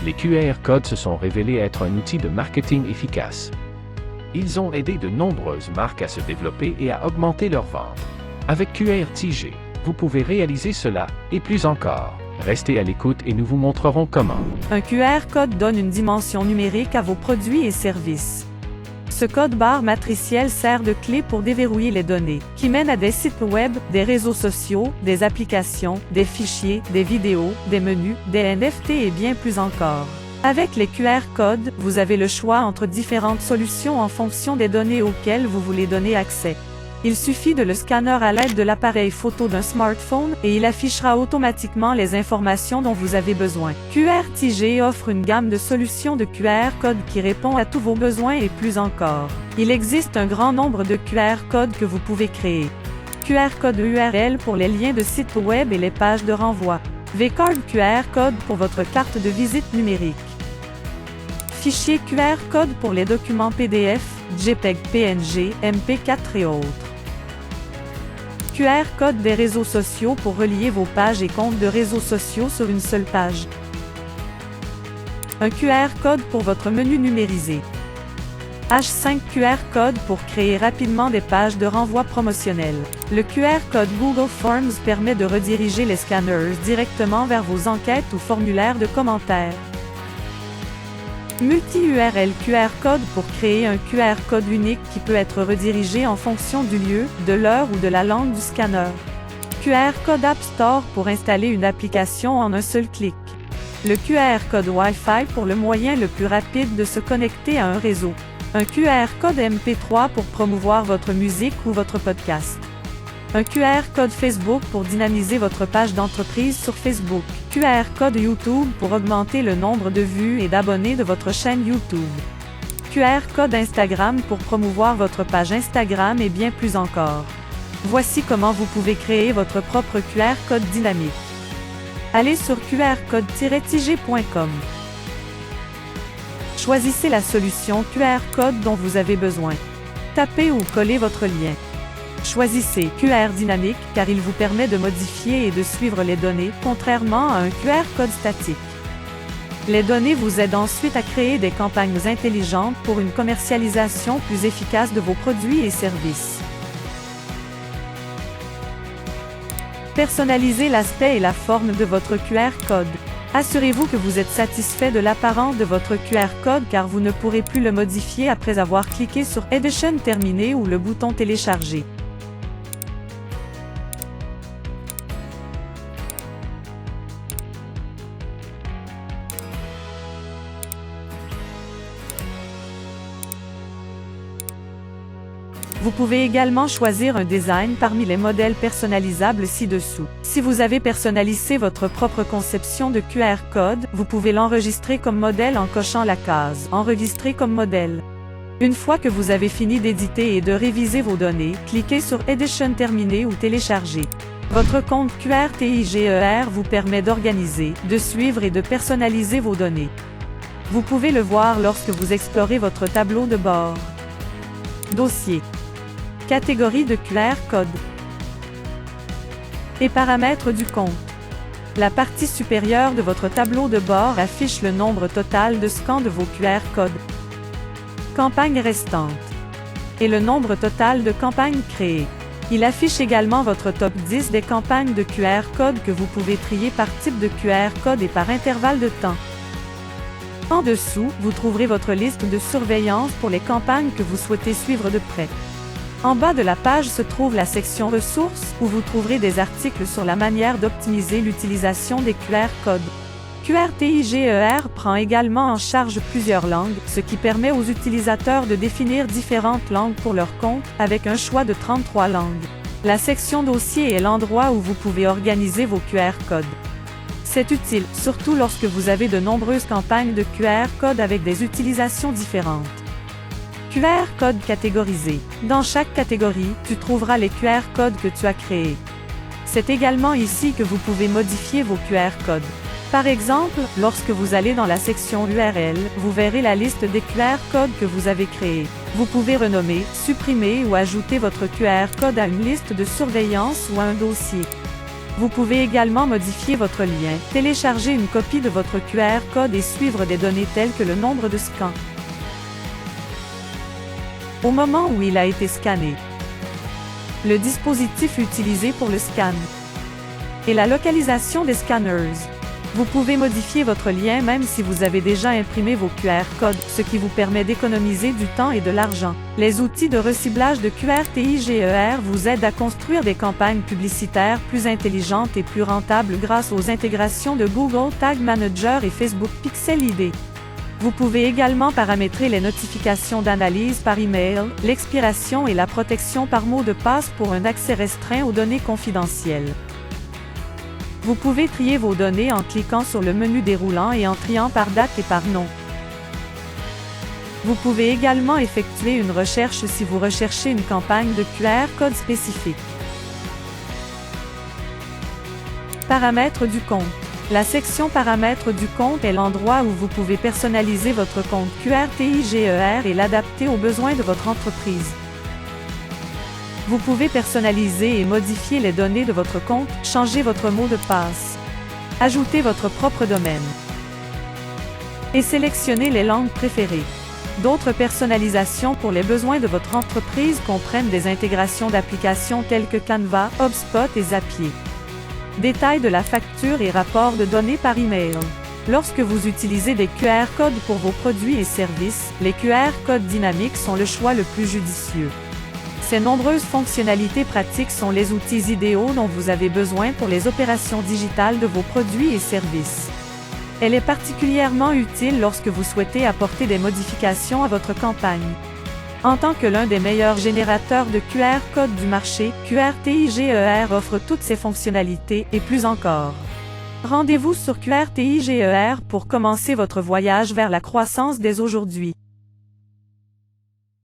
les QR codes se sont révélés être un outil de marketing efficace. Ils ont aidé de nombreuses marques à se développer et à augmenter leurs ventes. Avec QRTG, vous pouvez réaliser cela, et plus encore. Restez à l'écoute et nous vous montrerons comment. Un QR code donne une dimension numérique à vos produits et services. Ce code barre matriciel sert de clé pour déverrouiller les données, qui mènent à des sites web, des réseaux sociaux, des applications, des fichiers, des vidéos, des menus, des NFT et bien plus encore. Avec les QR codes, vous avez le choix entre différentes solutions en fonction des données auxquelles vous voulez donner accès. Il suffit de le scanner à l'aide de l'appareil photo d'un smartphone et il affichera automatiquement les informations dont vous avez besoin. QRTG offre une gamme de solutions de QR codes qui répond à tous vos besoins et plus encore. Il existe un grand nombre de QR codes que vous pouvez créer. QR code URL pour les liens de sites web et les pages de renvoi. V-Card QR code pour votre carte de visite numérique. Fichier QR code pour les documents PDF, JPEG, PNG, MP4 et autres. QR code des réseaux sociaux pour relier vos pages et comptes de réseaux sociaux sur une seule page. Un QR code pour votre menu numérisé. H5 QR code pour créer rapidement des pages de renvoi promotionnel. Le QR code Google Forms permet de rediriger les scanners directement vers vos enquêtes ou formulaires de commentaires. Multi-URL QR code pour créer un QR code unique qui peut être redirigé en fonction du lieu, de l'heure ou de la langue du scanner. QR code App Store pour installer une application en un seul clic. Le QR code Wi-Fi pour le moyen le plus rapide de se connecter à un réseau. Un QR code MP3 pour promouvoir votre musique ou votre podcast. Un QR code Facebook pour dynamiser votre page d'entreprise sur Facebook. QR code YouTube pour augmenter le nombre de vues et d'abonnés de votre chaîne YouTube. QR code Instagram pour promouvoir votre page Instagram et bien plus encore. Voici comment vous pouvez créer votre propre QR code dynamique. Allez sur qrcode-tig.com. Choisissez la solution QR code dont vous avez besoin. Tapez ou collez votre lien. Choisissez QR dynamique car il vous permet de modifier et de suivre les données, contrairement à un QR code statique. Les données vous aident ensuite à créer des campagnes intelligentes pour une commercialisation plus efficace de vos produits et services. Personnalisez l'aspect et la forme de votre QR code. Assurez-vous que vous êtes satisfait de l'apparence de votre QR code car vous ne pourrez plus le modifier après avoir cliqué sur Edition terminé ou le bouton Télécharger. Vous pouvez également choisir un design parmi les modèles personnalisables ci-dessous. Si vous avez personnalisé votre propre conception de QR code, vous pouvez l'enregistrer comme modèle en cochant la case « Enregistrer comme modèle ». Une fois que vous avez fini d'éditer et de réviser vos données, cliquez sur Edition terminé ou Télécharger. Votre compte QRTIGER vous permet d'organiser, de suivre et de personnaliser vos données. Vous pouvez le voir lorsque vous explorez votre tableau de bord. Dossier. Catégorie de QR code. Et paramètres du compte. La partie supérieure de votre tableau de bord affiche le nombre total de scans de vos QR codes. Campagne restante. Et le nombre total de campagnes créées. Il affiche également votre top 10 des campagnes de QR code que vous pouvez trier par type de QR code et par intervalle de temps. En dessous, vous trouverez votre liste de surveillance pour les campagnes que vous souhaitez suivre de près. En bas de la page se trouve la section ressources, où vous trouverez des articles sur la manière d'optimiser l'utilisation des QR codes. QRTIGER prend également en charge plusieurs langues, ce qui permet aux utilisateurs de définir différentes langues pour leur compte, avec un choix de 33 langues. La section dossier est l'endroit où vous pouvez organiser vos QR codes. C'est utile, surtout lorsque vous avez de nombreuses campagnes de QR code avec des utilisations différentes. QR code catégorisé. Dans chaque catégorie, tu trouveras les QR codes que tu as créés. C'est également ici que vous pouvez modifier vos QR codes. Par exemple, lorsque vous allez dans la section URL, vous verrez la liste des QR codes que vous avez créés. Vous pouvez renommer, supprimer ou ajouter votre QR code à une liste de surveillance ou à un dossier. Vous pouvez également modifier votre lien, télécharger une copie de votre QR code et suivre des données telles que le nombre de scans au moment où il a été scanné, le dispositif utilisé pour le scan et la localisation des scanners. Vous pouvez modifier votre lien même si vous avez déjà imprimé vos QR codes, ce qui vous permet d'économiser du temps et de l'argent. Les outils de reciblage de QWERTY vous aident à construire des campagnes publicitaires plus intelligentes et plus rentables grâce aux intégrations de Google Tag Manager et Facebook Pixel ID. Vous pouvez également paramétrer les notifications d'analyse par email, l'expiration et la protection par mot de passe pour un accès restreint aux données confidentielles. Vous pouvez trier vos données en cliquant sur le menu déroulant et en triant par date et par nom. Vous pouvez également effectuer une recherche si vous recherchez une campagne de QR code spécifique. Paramètres du compte. La section Paramètres du compte est l'endroit où vous pouvez personnaliser votre compte QWERTY et l'adapter aux besoins de votre entreprise. Vous pouvez personnaliser et modifier les données de votre compte, changer votre mot de passe, ajouter votre propre domaine et sélectionner les langues préférées. D'autres personnalisations pour les besoins de votre entreprise comprennent des intégrations d'applications telles que Canva, HubSpot et Zapier. Détails de la facture et rapport de données par email. Lorsque vous utilisez des QR codes pour vos produits et services, les QR codes dynamiques sont le choix le plus judicieux. Ces nombreuses fonctionnalités pratiques sont les outils idéaux dont vous avez besoin pour les opérations digitales de vos produits et services. Elle est particulièrement utile lorsque vous souhaitez apporter des modifications à votre campagne. En tant que l'un des meilleurs générateurs de QR codes du marché, QWERTY offre toutes ces fonctionnalités et plus encore. Rendez-vous sur QWERTY pour commencer votre voyage vers la croissance dès aujourd'hui.